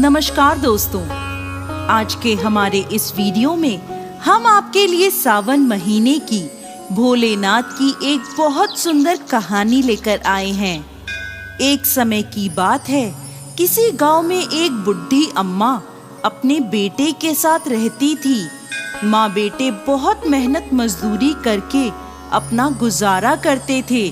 नमस्कार दोस्तों, आज के हमारे इस वीडियो में हम आपके लिए सावन महीने की भोलेनाथ की एक बहुत सुंदर कहानी लेकर आए हैं। एक समय की बात है, किसी गांव में एक बुढ़ी अम्मा अपने बेटे के साथ रहती थी। माँ बेटे बहुत मेहनत मजदूरी करके अपना गुजारा करते थे।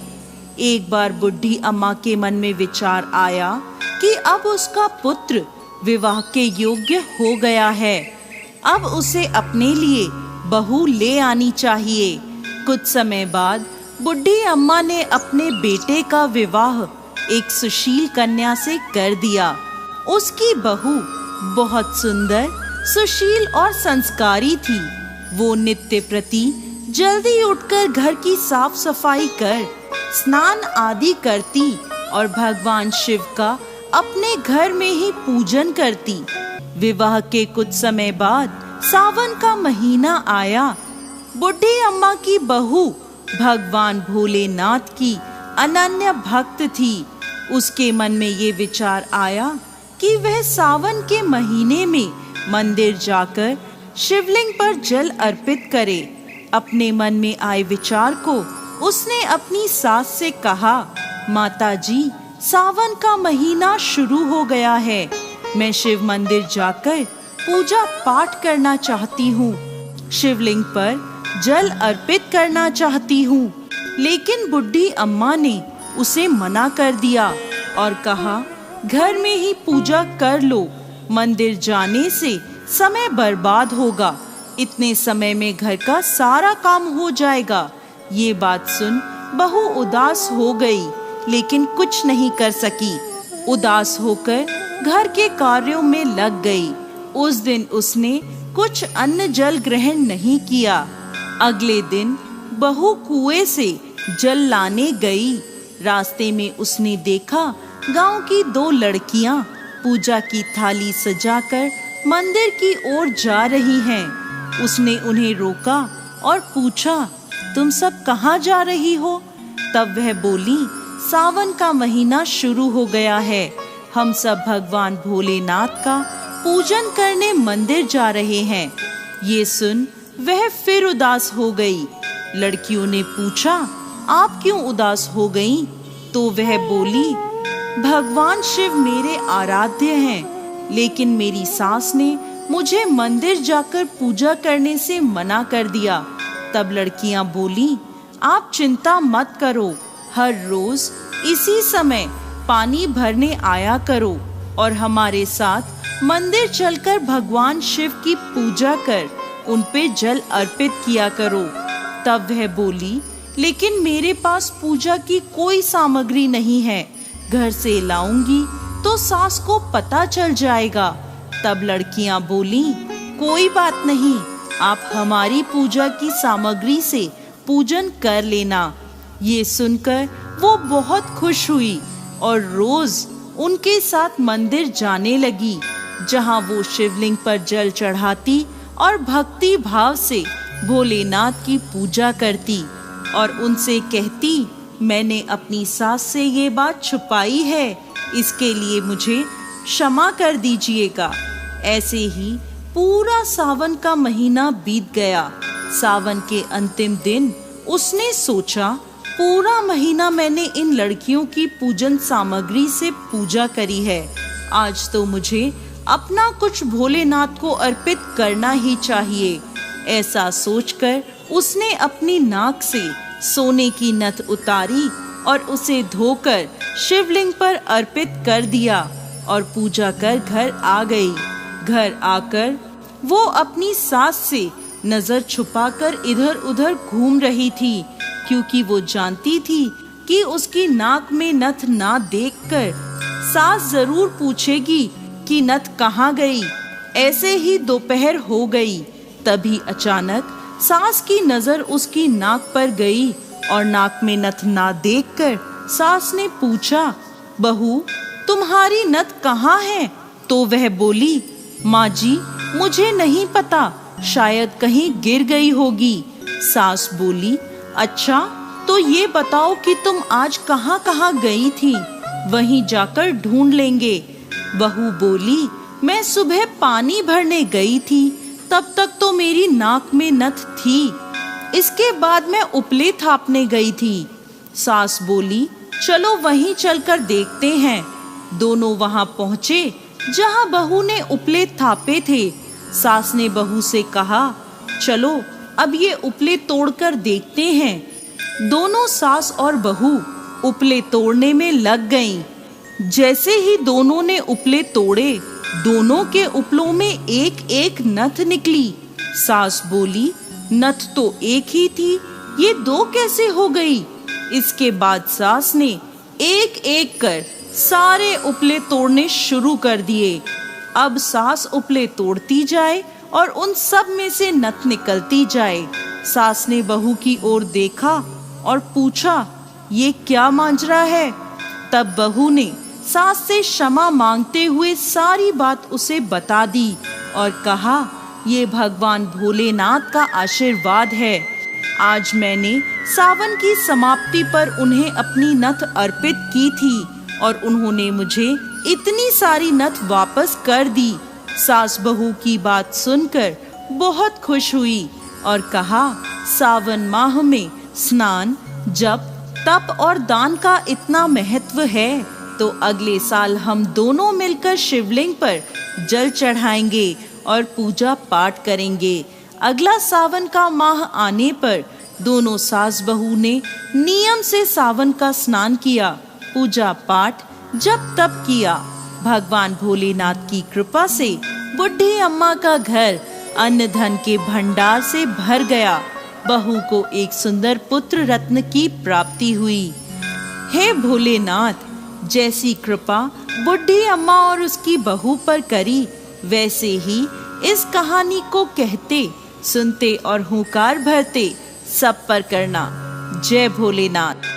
एक बार बुढ़ी अम्मा के मन में विचार आया कि अब उसका पुत्र विवाह के योग्य हो गया है, अब उसे अपने लिए बहू ले आनी चाहिए। कुछ समय बाद बुढ़ी अम्मा ने अपने बेटे का विवाह एक सुशील कन्या से कर दिया। उसकी बहू बहुत सुंदर, सुशील और संस्कारी थी। वो नित्य प्रति जल्दी उठकर घर की साफ सफाई कर स्नान आदि करती और भगवान शिव का अपने घर में ही पूजन करती। विवाह के कुछ समय बाद सावन का महीना आया। बुढ़ी अम्मा की बहू भगवान भोलेनाथ की अनन्य भक्त थी। उसके मन में ये विचार आया कि वह सावन के महीने में मंदिर जाकर शिवलिंग पर जल अर्पित करे। अपने मन में आए विचार को उसने अपनी सास से कहा, माता जी, सावन का महीना शुरू हो गया है, मैं शिव मंदिर जाकर पूजा पाठ करना चाहती हूँ, शिवलिंग पर जल अर्पित करना चाहती हूँ। लेकिन बुढ़ी अम्मा ने उसे मना कर दिया और कहा, घर में ही पूजा कर लो, मंदिर जाने से समय बर्बाद होगा, इतने समय में घर का सारा काम हो जाएगा। ये बात सुन बहू उदास हो गई, लेकिन कुछ नहीं कर सकी। उदास होकर घर के कार्यों में लग गई। उस दिन उसने कुछ अन्न जल ग्रहण नहीं किया। अगले दिन बहू कुएं से जल लाने गई। रास्ते में उसने देखा गांव की दो लड़कियां पूजा की थाली सजाकर मंदिर की ओर जा रही हैं। उसने उन्हें रोका और पूछा, तुम सब कहाँ जा रही हो? तब वह बोली, सावन का महीना शुरू हो गया है, हम सब भगवान भोलेनाथ का पूजन करने मंदिर जा रहे हैं। ये सुन वह फिर उदास हो गई। लड़कियों ने पूछा, आप क्यों उदास हो गईं? तो वह बोली, भगवान शिव मेरे आराध्य हैं, लेकिन मेरी सास ने मुझे मंदिर जाकर पूजा करने से मना कर दिया। तब लड़कियां बोली, आप चिंता मत करो, हर रोज इसी समय पानी भरने आया करो और हमारे साथ मंदिर चलकर भगवान शिव की पूजा कर उन पे जल अर्पित किया करो। तब वह बोली, लेकिन मेरे पास पूजा की कोई सामग्री नहीं है, घर से लाऊंगी तो सास को पता चल जाएगा। तब लड़कियां बोली, कोई बात नहीं, आप हमारी पूजा की सामग्री से पूजन कर लेना। ये सुनकर वो बहुत खुश हुई और रोज उनके साथ मंदिर जाने लगी, जहां वो शिवलिंग पर जल चढ़ाती और भक्ति भाव से भोलेनाथ की पूजा करती और उनसे कहती, मैंने अपनी सास से ये बात छुपाई है, इसके लिए मुझे क्षमा कर दीजिएगा। ऐसे ही पूरा सावन का महीना बीत गया। सावन के अंतिम दिन उसने सोचा, पूरा महीना मैंने इन लड़कियों की पूजन सामग्री से पूजा करी है, आज तो मुझे अपना कुछ भोलेनाथ को अर्पित करना ही चाहिए। ऐसा सोचकर उसने अपनी नाक से सोने की नथ उतारी और उसे धोकर शिवलिंग पर अर्पित कर दिया और पूजा कर घर आ गई। घर आकर वो अपनी सास से नजर छुपाकर इधर उधर घूम रही थी, क्योंकि वो जानती थी कि उसकी नाक में नथ ना देखकर सास जरूर पूछेगी कि नथ कहाँ गई। ऐसे ही दोपहर हो गई। तभी अचानक सास की नजर उसकी नाक पर गई और नाक में नथ ना देखकर सास ने पूछा, बहू, तुम्हारी नथ कहाँ है? तो वह बोली, माँ जी, मुझे नहीं पता, शायद कहीं गिर गई होगी। सास बोली, अच्छा, तो ये बताओ कि तुम आज कहाँ कहाँ गई थी, वहीं जाकर ढूंढ लेंगे। बहू बोली, मैं सुबह पानी भरने गई थी, तब तक तो मेरी नाक में नथ थी। इसके बाद मैं उपले थापने गई थी। सास बोली, चलो वहीं चलकर देखते हैं। दोनों वहां पहुंचे जहां बहू ने उपले थापे थे। सास ने बहू से कहा, चलो अब ये उपले तोड़कर देखते हैं। दोनों सास और बहू उपले तोड़ने में लग गईं। जैसे ही दोनों ने उपले तोड़े, दोनों के उपलों में एक एक नथ निकली। सास बोली, नथ तो एक ही थी, ये दो कैसे हो गई? इसके बाद सास ने एक एक कर सारे उपले तोड़ने शुरू कर दिए। अब सास उपले तोड़ती जाए और उन सब में से नथ निकलती जाए। सास ने बहू की ओर देखा और पूछा, ये क्या मांजरा है? तब बहू ने सास से क्षमा मांगते हुए सारी बात उसे बता दी और कहा, ये भगवान भोलेनाथ का आशीर्वाद है। आज मैंने सावन की समाप्ति पर उन्हें अपनी नथ अर्पित की थी और उन्होंने मुझे इतनी सारी नथ वापस कर दी। सास बहू की बात सुनकर बहुत खुश हुई और कहा, सावन माह में स्नान, जप, तप और दान का इतना महत्व है तो अगले साल हम दोनों मिलकर शिवलिंग पर जल चढ़ाएंगे और पूजा पाठ करेंगे। अगला सावन का माह आने पर दोनों सास बहू ने नियम से सावन का स्नान किया, पूजा पाठ, जप तप किया। भगवान भोलेनाथ की कृपा से बुढ़ी अम्मा का घर अन्न धन के भंडार से भर गया। बहू को एक सुंदर पुत्र रत्न की प्राप्ति हुई। हे भोलेनाथ, जैसी कृपा बुढ़ी अम्मा और उसकी बहू पर करी, वैसे ही इस कहानी को कहते, सुनते और हुंकार भरते सब पर करना। जय भोलेनाथ।